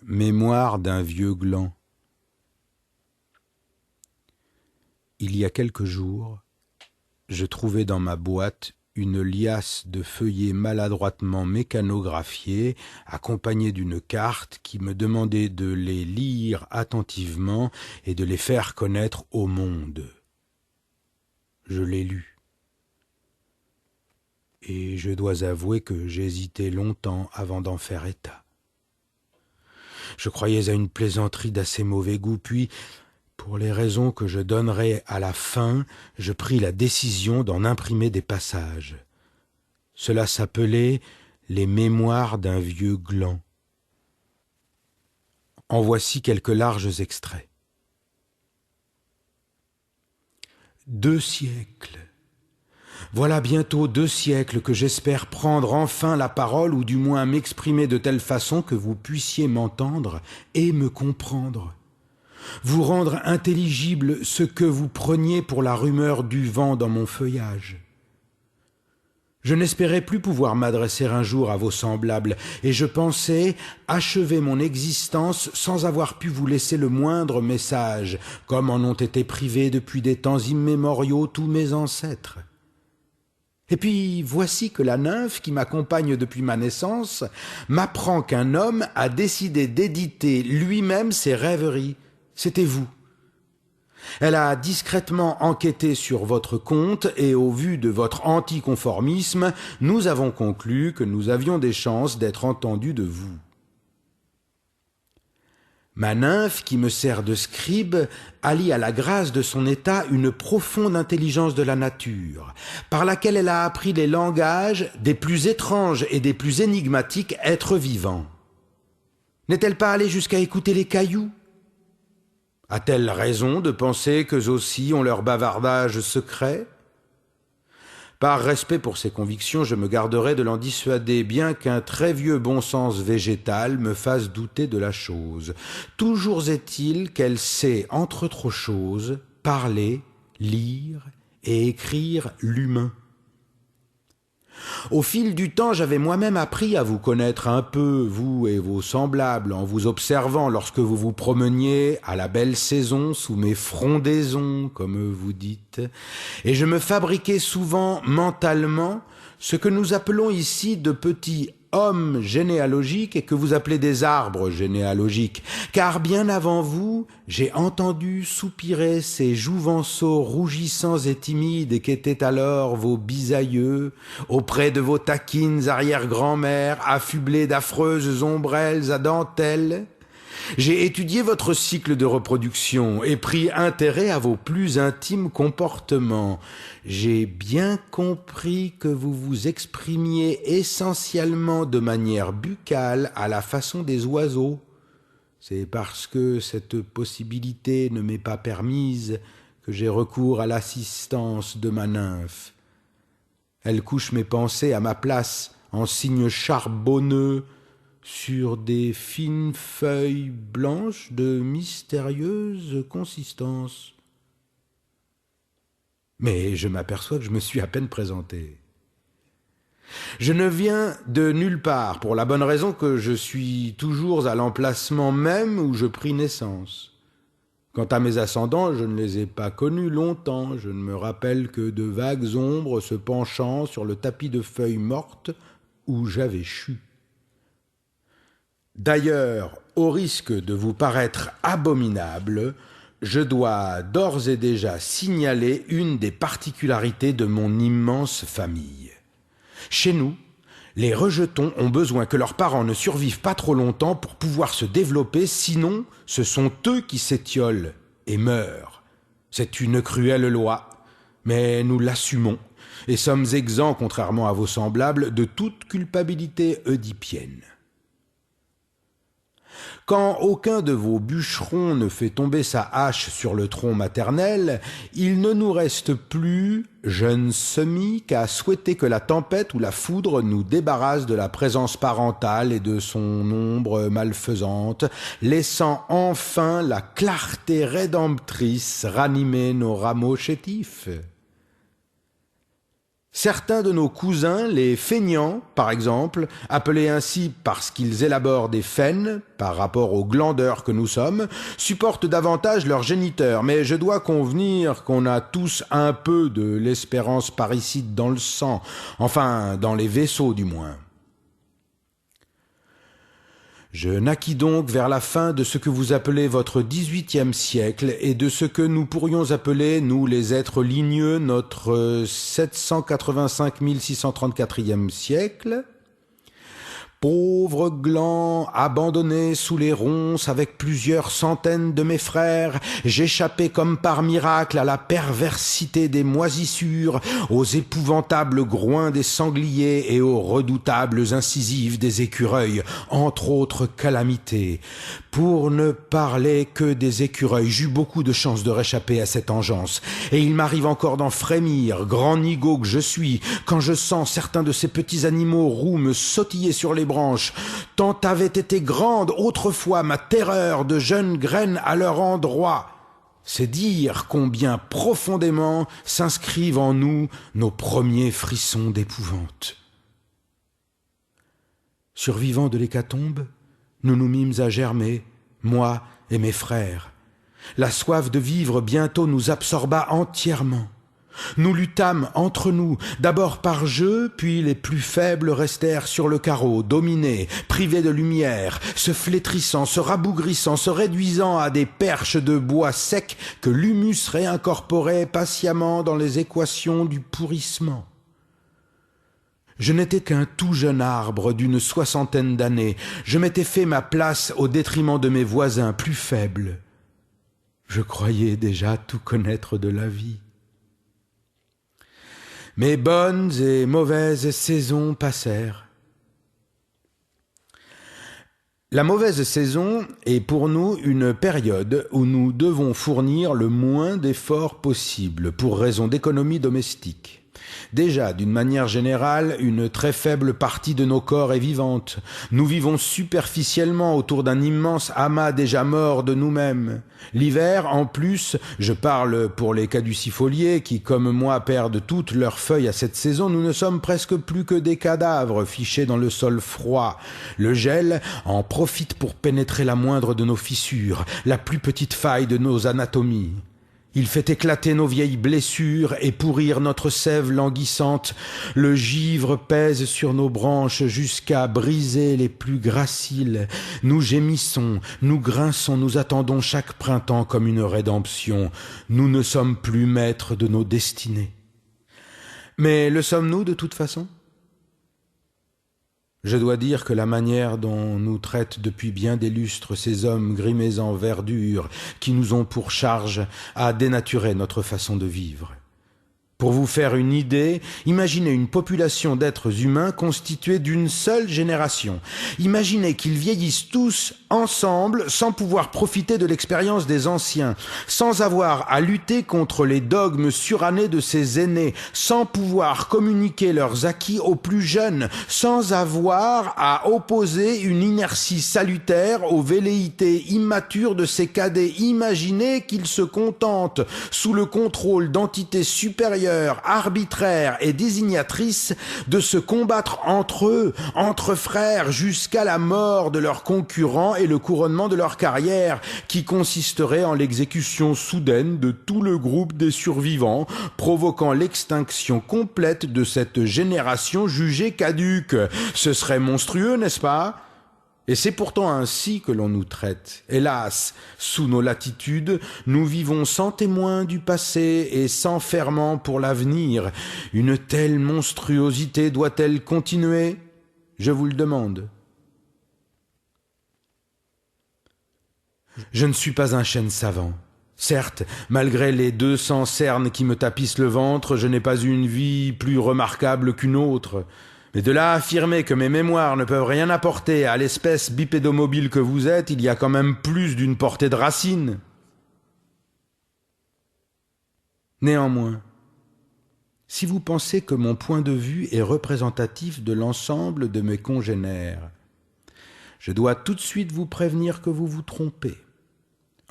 Mémoire d'un vieux gland. Il y a quelques jours, je trouvai dans ma boîte une liasse de feuillets maladroitement mécanographiés, accompagnés d'une carte qui me demandait de les lire attentivement et de les faire connaître au monde. Je les lus. Et je dois avouer que j'hésitai longtemps avant d'en faire état. Je croyais à une plaisanterie d'assez mauvais goût, puis, pour les raisons que je donnerai à la fin, je pris la décision d'en imprimer des passages. Cela s'appelait « Les mémoires d'un vieux gland ». En voici quelques larges extraits. 2 siècles. Voilà bientôt 2 siècles que j'espère prendre enfin la parole, ou du moins m'exprimer de telle façon que vous puissiez m'entendre et me comprendre. Vous rendre intelligible ce que vous preniez pour la rumeur du vent dans mon feuillage. Je n'espérais plus pouvoir m'adresser un jour à vos semblables, et je pensais achever mon existence sans avoir pu vous laisser le moindre message, comme en ont été privés depuis des temps immémoriaux tous mes ancêtres. Et puis voici que la nymphe qui m'accompagne depuis ma naissance m'apprend qu'un homme a décidé d'éditer lui-même ses rêveries. C'était vous. Elle a discrètement enquêté sur votre compte et au vu de votre anticonformisme, nous avons conclu que nous avions des chances d'être entendus de vous. Ma nymphe, qui me sert de scribe, allie à la grâce de son état une profonde intelligence de la nature, par laquelle elle a appris les langages des plus étranges et des plus énigmatiques êtres vivants. N'est-elle pas allée jusqu'à écouter les cailloux ? A-t-elle raison de penser qu'eux aussi ont leur bavardage secret ? Par respect pour ses convictions, je me garderai de l'en dissuader, bien qu'un très vieux bon sens végétal me fasse douter de la chose. Toujours est-il qu'elle sait, entre autres choses, parler, lire et écrire l'humain. Au fil du temps, j'avais moi-même appris à vous connaître un peu, vous et vos semblables, en vous observant lorsque vous vous promeniez à la belle saison sous mes frondaisons, comme vous dites, et je me fabriquais souvent mentalement ce que nous appelons ici de petits hommes généalogiques et que vous appelez des arbres généalogiques, car bien avant vous, j'ai entendu soupirer ces jouvenceaux rougissants et timides qu'étaient alors vos bisaïeux, auprès de vos taquines arrière-grand-mères, affublées d'affreuses ombrelles à dentelles. J'ai étudié votre cycle de reproduction et pris intérêt à vos plus intimes comportements. J'ai bien compris que vous vous exprimiez essentiellement de manière buccale à la façon des oiseaux. C'est parce que cette possibilité ne m'est pas permise que j'ai recours à l'assistance de ma nymphe. Elle couche mes pensées à ma place en signes charbonneux sur des fines feuilles blanches de mystérieuse consistance. Mais je m'aperçois que je me suis à peine présenté. Je ne viens de nulle part, pour la bonne raison que je suis toujours à l'emplacement même où je pris naissance. Quant à mes ascendants, je ne les ai pas connus longtemps, je ne me rappelle que de vagues ombres se penchant sur le tapis de feuilles mortes où j'avais chu. D'ailleurs, au risque de vous paraître abominable, je dois d'ores et déjà signaler une des particularités de mon immense famille. Chez nous, les rejetons ont besoin que leurs parents ne survivent pas trop longtemps pour pouvoir se développer, sinon ce sont eux qui s'étiolent et meurent. C'est une cruelle loi, mais nous l'assumons et sommes exempts, contrairement à vos semblables, de toute culpabilité oedipienne. Quand aucun de vos bûcherons ne fait tomber sa hache sur le tronc maternel, il ne nous reste plus, jeunes semis, qu'à souhaiter que la tempête ou la foudre nous débarrasse de la présence parentale et de son ombre malfaisante, laissant enfin la clarté rédemptrice ranimer nos rameaux chétifs. Certains de nos cousins, les feignants, par exemple, appelés ainsi parce qu'ils élaborent des faines par rapport aux glandeurs que nous sommes, supportent davantage leurs géniteurs, mais je dois convenir qu'on a tous un peu de l'espérance parricide dans le sang, enfin dans les vaisseaux du moins. Je naquis donc vers la fin de ce que vous appelez votre 18e siècle et de ce que nous pourrions appeler, nous les êtres ligneux, notre 785 634e siècle. Pauvre gland, abandonné sous les ronces avec plusieurs centaines de mes frères, j'échappais comme par miracle à la perversité des moisissures, aux épouvantables groins des sangliers et aux redoutables incisives des écureuils, entre autres calamités. Pour ne parler que des écureuils, j'eus beaucoup de chance de réchapper à cette engeance, et il m'arrive encore d'en frémir, grand nigaud que je suis, quand je sens certains de ces petits animaux roux me sautiller sur les branches, tant avait été grande autrefois ma terreur de jeune graine à leur endroit. C'est dire combien profondément s'inscrivent en nous nos premiers frissons d'épouvante. Survivants de l'hécatombe, nous nous mîmes à germer, moi et mes frères. La soif de vivre bientôt nous absorba entièrement. Nous luttâmes entre nous, d'abord par jeu, puis les plus faibles restèrent sur le carreau, dominés, privés de lumière, se flétrissant, se rabougrissant, se réduisant à des perches de bois sec que l'humus réincorporait patiemment dans les équations du pourrissement. Je n'étais qu'un tout jeune arbre d'une 60aine d'années. Je m'étais fait ma place au détriment de mes voisins plus faibles. Je croyais déjà tout connaître de la vie. Mes bonnes et mauvaises saisons passèrent. La mauvaise saison est pour nous une période où nous devons fournir le moins d'efforts possible pour raison d'économie domestique. Déjà, d'une manière générale, une très faible partie de nos corps est vivante. Nous vivons superficiellement autour d'un immense amas déjà mort de nous-mêmes. L'hiver, en plus, je parle pour les caducifoliés qui, comme moi, perdent toutes leurs feuilles à cette saison, nous ne sommes presque plus que des cadavres fichés dans le sol froid. Le gel en profite pour pénétrer la moindre de nos fissures, la plus petite faille de nos anatomies. Il fait éclater nos vieilles blessures et pourrir notre sève languissante. Le givre pèse sur nos branches jusqu'à briser les plus graciles. Nous gémissons, nous grinçons, nous attendons chaque printemps comme une rédemption. Nous ne sommes plus maîtres de nos destinées. Mais le sommes-nous de toute façon ? Je dois dire que la manière dont nous traitent depuis bien des lustres ces hommes grimés en verdure qui nous ont pour charge a dénaturé notre façon de vivre. Pour vous faire une idée, imaginez une population d'êtres humains constituée d'une seule génération. Imaginez qu'ils vieillissent tous ensemble sans pouvoir profiter de l'expérience des anciens, sans avoir à lutter contre les dogmes surannés de ces aînés, sans pouvoir communiquer leurs acquis aux plus jeunes, sans avoir à opposer une inertie salutaire aux velléités immatures de ces cadets. Imaginez qu'ils se contentent, sous le contrôle d'entités supérieures, arbitraires et désignatrices, de se combattre entre eux, entre frères, jusqu'à la mort de leurs concurrents et le couronnement de leur carrière, qui consisterait en l'exécution soudaine de tout le groupe des survivants, provoquant l'extinction complète de cette génération jugée caduque. Ce serait monstrueux, n'est-ce pas ? Et c'est pourtant ainsi que l'on nous traite. Hélas, sous nos latitudes, nous vivons sans témoin du passé et sans ferment pour l'avenir. Une telle monstruosité doit-elle continuer ? Je vous le demande. Je ne suis pas un chêne savant. Certes, malgré les 200 cernes qui me tapissent le ventre, je n'ai pas eu une vie plus remarquable qu'une autre. Mais de là à affirmer que mes mémoires ne peuvent rien apporter à l'espèce bipédomobile que vous êtes, il y a quand même plus d'une portée de racines. Néanmoins, si vous pensez que mon point de vue est représentatif de l'ensemble de mes congénères, je dois tout de suite vous prévenir que vous vous trompez.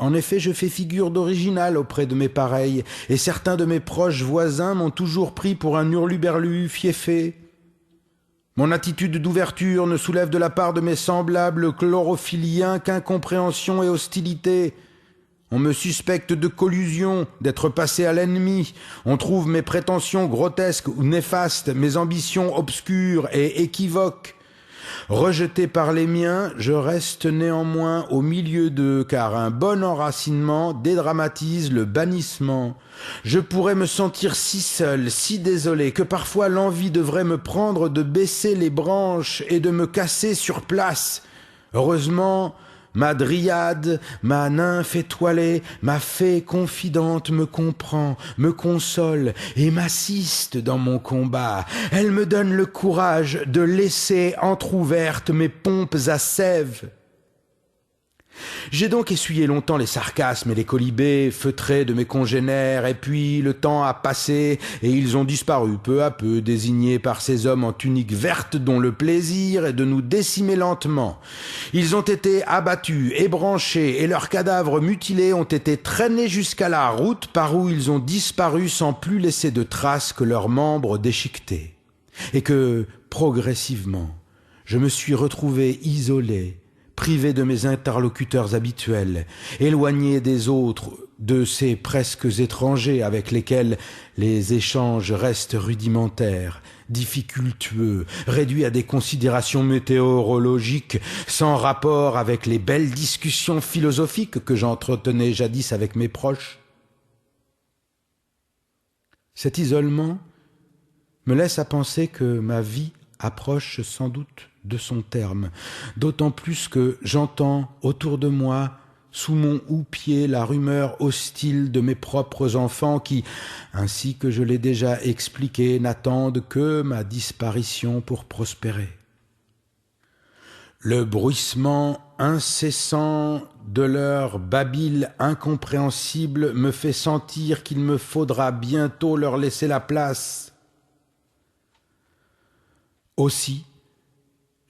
En effet, je fais figure d'original auprès de mes pareils, et certains de mes proches voisins m'ont toujours pris pour un hurluberlu fieffé. Mon attitude d'ouverture ne soulève de la part de mes semblables chlorophylliens qu'incompréhension et hostilité. On me suspecte de collusion, d'être passé à l'ennemi. On trouve mes prétentions grotesques ou néfastes, mes ambitions obscures et équivoques. Rejeté par les miens, je reste néanmoins au milieu d'eux, car un bon enracinement dédramatise le bannissement. Je pourrais me sentir si seul, si désolé, que parfois l'envie devrait me prendre de baisser les branches et de me casser sur place. Heureusement, ma dryade, ma nymphe étoilée, ma fée confidente me comprend, me console et m'assiste dans mon combat. Elle me donne le courage de laisser entr'ouvertes mes pompes à sève. J'ai donc essuyé longtemps les sarcasmes et les colibés feutrés de mes congénères, et puis le temps a passé et ils ont disparu peu à peu, désignés par ces hommes en tunique verte dont le plaisir est de nous décimer lentement. Ils ont été abattus, ébranchés, et leurs cadavres mutilés ont été traînés jusqu'à la route par où ils ont disparu sans plus laisser de traces que leurs membres déchiquetés. Et que, progressivement, je me suis retrouvé isolé, privé de mes interlocuteurs habituels, éloigné des autres, de ces presque étrangers avec lesquels les échanges restent rudimentaires, difficultueux, réduits à des considérations météorologiques, sans rapport avec les belles discussions philosophiques que j'entretenais jadis avec mes proches. Cet isolement me laisse à penser que ma vie approche sans doute de son terme, d'autant plus que j'entends autour de moi, sous mon houppier, la rumeur hostile de mes propres enfants qui, ainsi que je l'ai déjà expliqué, n'attendent que ma disparition pour prospérer. Le bruissement incessant de leur babil incompréhensible me fait sentir qu'il me faudra bientôt leur laisser la place. Aussi,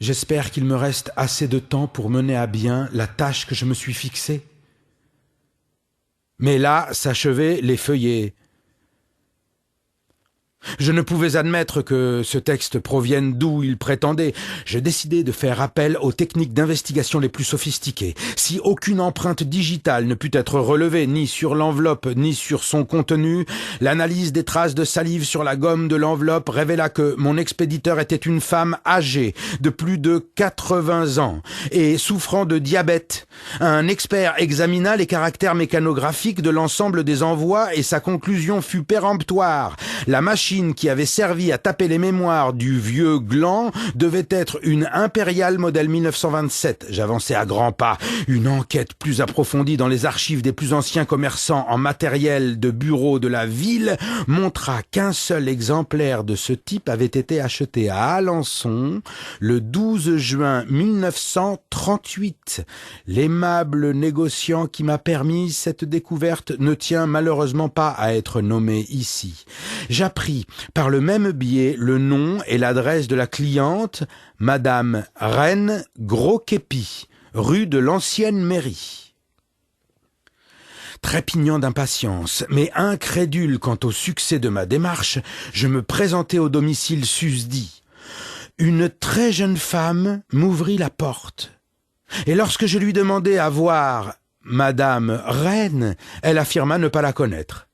j'espère qu'il me reste assez de temps pour mener à bien la tâche que je me suis fixée. Mais là s'achevaient les feuillets. Je ne pouvais admettre que ce texte provienne d'où il prétendait. Je décidai de faire appel aux techniques d'investigation les plus sophistiquées. Si aucune empreinte digitale ne put être relevée ni sur l'enveloppe ni sur son contenu, l'analyse des traces de salive sur la gomme de l'enveloppe révéla que mon expéditeur était une femme âgée de plus de 80 ans et souffrant de diabète. Un expert examina les caractères mécanographiques de l'ensemble des envois et sa conclusion fut péremptoire. La machine qui avait servi à taper les mémoires du vieux gland devait être une impériale modèle 1927. J'avançais à grands pas. Une enquête plus approfondie dans les archives des plus anciens commerçants en matériel de bureau de la ville montra qu'un seul exemplaire de ce type avait été acheté à Alençon le 12 juin 1938. L'aimable négociant qui m'a permis cette découverte ne tient malheureusement pas à être nommé ici. J'appris par le même biais le nom et l'adresse de la cliente, Madame Reine Gros-Képi, rue de l'Ancienne Mairie. Trépignant d'impatience, mais incrédule quant au succès de ma démarche, je me présentai au domicile susdit. Une très jeune femme m'ouvrit la porte, et lorsque je lui demandai à voir Madame Reine, elle affirma ne pas la connaître,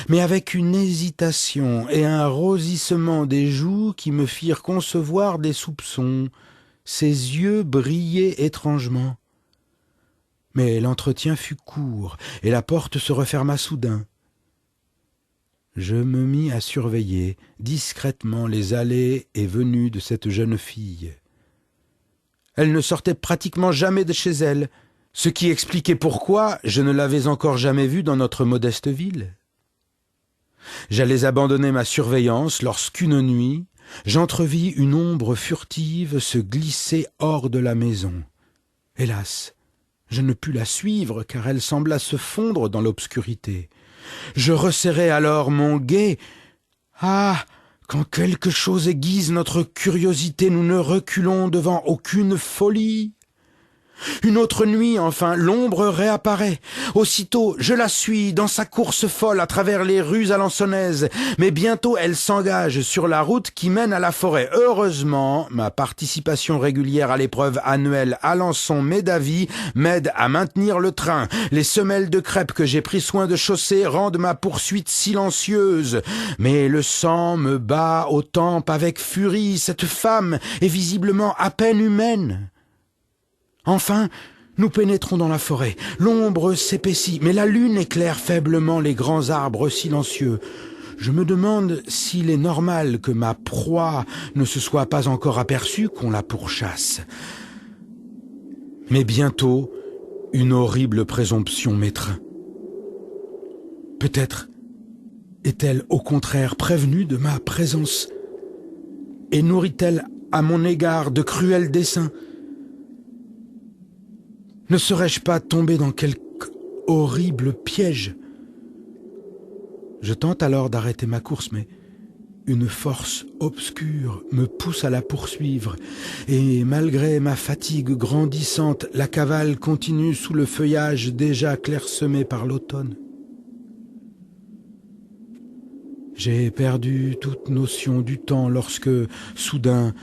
mais avec une hésitation et un rosissement des joues qui me firent concevoir des soupçons. Ses yeux brillaient étrangement. Mais l'entretien fut court, et la porte se referma soudain. Je me mis à surveiller discrètement les allées et venues de cette jeune fille. Elle ne sortait pratiquement jamais de chez elle, ce qui expliquait pourquoi je ne l'avais encore jamais vue dans notre modeste ville. J'allais abandonner ma surveillance lorsqu'une nuit, j'entrevis une ombre furtive se glisser hors de la maison. Hélas, je ne pus la suivre car elle sembla se fondre dans l'obscurité. Je resserrai alors mon guet. Ah, quand quelque chose aiguise notre curiosité, nous ne reculons devant aucune folie. Une autre nuit, enfin, l'ombre réapparaît. Aussitôt, je la suis dans sa course folle à travers les rues alençonnaises. Mais bientôt, elle s'engage sur la route qui mène à la forêt. Heureusement, ma participation régulière à l'épreuve annuelle Alençon-Médavy m'aide à maintenir le train. Les semelles de crêpes que j'ai pris soin de chausser rendent ma poursuite silencieuse. Mais le sang me bat aux tempes avec furie. Cette femme est visiblement à peine humaine. Enfin, nous pénétrons dans la forêt. L'ombre s'épaissit, mais la lune éclaire faiblement les grands arbres silencieux. Je me demande s'il est normal que ma proie ne se soit pas encore aperçue qu'on la pourchasse. Mais bientôt, une horrible présomption m'étreint. Peut-être est-elle au contraire prévenue de ma présence et nourrit-elle à mon égard de cruels desseins? Ne serais-je pas tombé dans quelque horrible piège? Je tente alors d'arrêter ma course, mais une force obscure me pousse à la poursuivre, et malgré ma fatigue grandissante, la cavale continue sous le feuillage déjà clairsemé par l'automne. J'ai perdu toute notion du temps lorsque, soudain,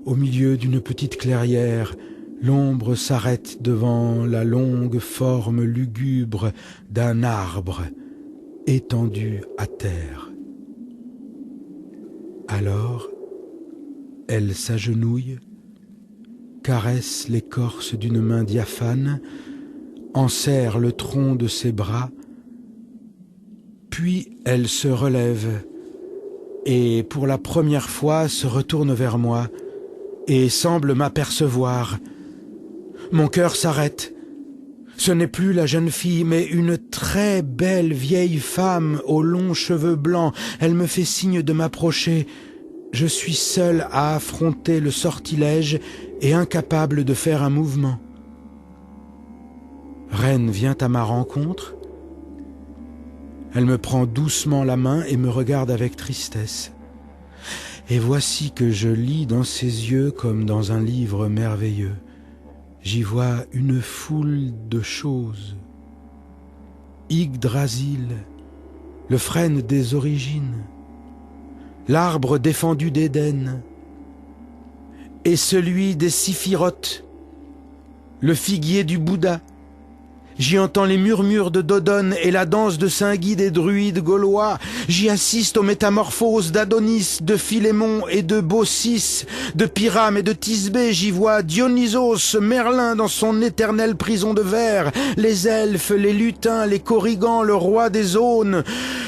au milieu d'une petite clairière, l'ombre s'arrête devant la longue forme lugubre d'un arbre étendu à terre. Alors, elle s'agenouille, caresse l'écorce d'une main diaphane, enserre le tronc de ses bras, puis elle se relève et pour la première fois se retourne vers moi et semble m'apercevoir. Mon cœur s'arrête. Ce n'est plus la jeune fille, mais une très belle vieille femme aux longs cheveux blancs. Elle me fait signe de m'approcher. Je suis seul à affronter le sortilège et incapable de faire un mouvement. Reine vient à ma rencontre. Elle me prend doucement la main et me regarde avec tristesse. Et voici que je lis dans ses yeux comme dans un livre merveilleux. J'y vois une foule de choses. Yggdrasil, le frêne des origines, l'arbre défendu d'Éden, et celui des Siphirotes, le figuier du Bouddha. J'y entends les murmures de Dodone et la danse de Saint-Guy des druides gaulois. J'y assiste aux métamorphoses d'Adonis, de Philémon et de Baucis, de Pyrame et de Thisbé. J'y vois Dionysos, Merlin dans son éternelle prison de verre, les elfes, les lutins, les corrigans, le roi des aunes.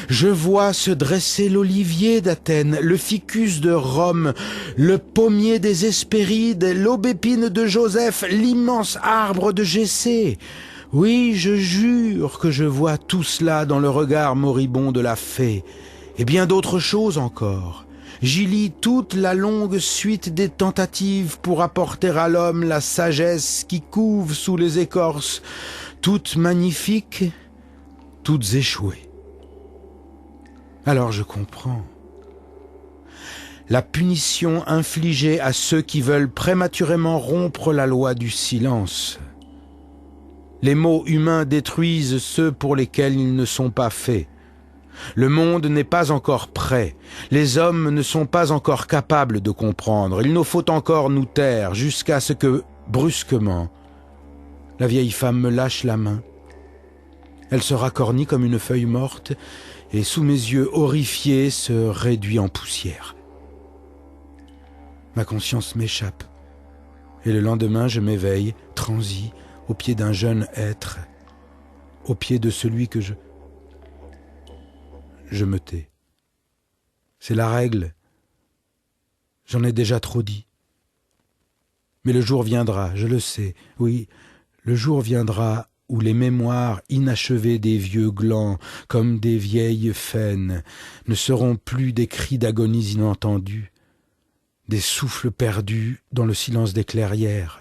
Je vois se dresser l'olivier d'Athènes, le ficus de Rome, le pommier des Hespérides, l'aubépine de Joseph, l'immense arbre de Gessé. Oui, je jure que je vois tout cela dans le regard moribond de la fée, et bien d'autres choses encore. J'y lis toute la longue suite des tentatives pour apporter à l'homme la sagesse qui couve sous les écorces, toutes magnifiques, toutes échouées. Alors je comprends. La punition infligée à ceux qui veulent prématurément rompre la loi du silence. Les maux humains détruisent ceux pour lesquels ils ne sont pas faits. Le monde n'est pas encore prêt. Les hommes ne sont pas encore capables de comprendre. Il nous faut encore nous taire jusqu'à ce que, brusquement, la vieille femme me lâche la main. Elle se racornit comme une feuille morte et sous mes yeux horrifiés se réduit en poussière. Ma conscience m'échappe et le lendemain je m'éveille, transi, au pied d'un jeune être, au pied de celui que je me tais. C'est la règle. J'en ai déjà trop dit. Mais le jour viendra, je le sais, oui, le jour viendra où les mémoires inachevées des vieux glands, comme des vieilles faines, ne seront plus des cris d'agonie inentendus, des souffles perdus dans le silence des clairières.